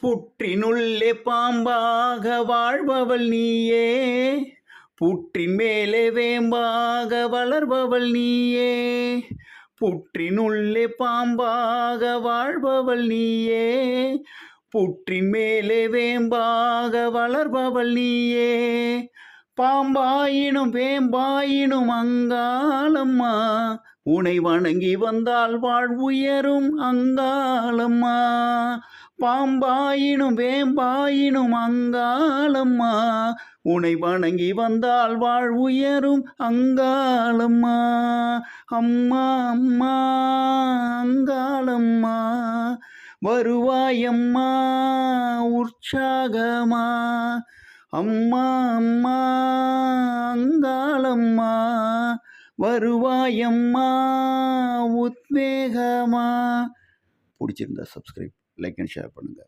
புற்றினுள்ளே பாம்பாக வாழ்பவள் நீயே, புற்றின் மேலே வேம்பாக வளர்பவள் நீயே. புற்றினுள்ளே பாம்பாக வாழ்பவள் நீயே, புற்றின் மேலே வேம்பாக வளர்பவள் நீயே. பாம்பாயினும் வேம்பாயினும் அங்காளம்மா, உனை வணங்கி வந்தால் வாழ்வுயரும் அங்காளம்மா. பாம்பாயினும் வேம்பாயினும் அங்காளம்மா, உனை வணங்கி வந்தால் வாழ்வுயரும் அங்காளம்மா. அம்மா அம்மா அங்காளம்மா, வருவாயம்மா உற்சாகமா. அம்மா அம்மா அங்காளம்மா, வருவாயம்மா உத்வேகமா. பிடிச்சிருந்தா சப்ஸ்கிரைப், லைக் அண்ட் ஷேர் பண்ணுங்கள்.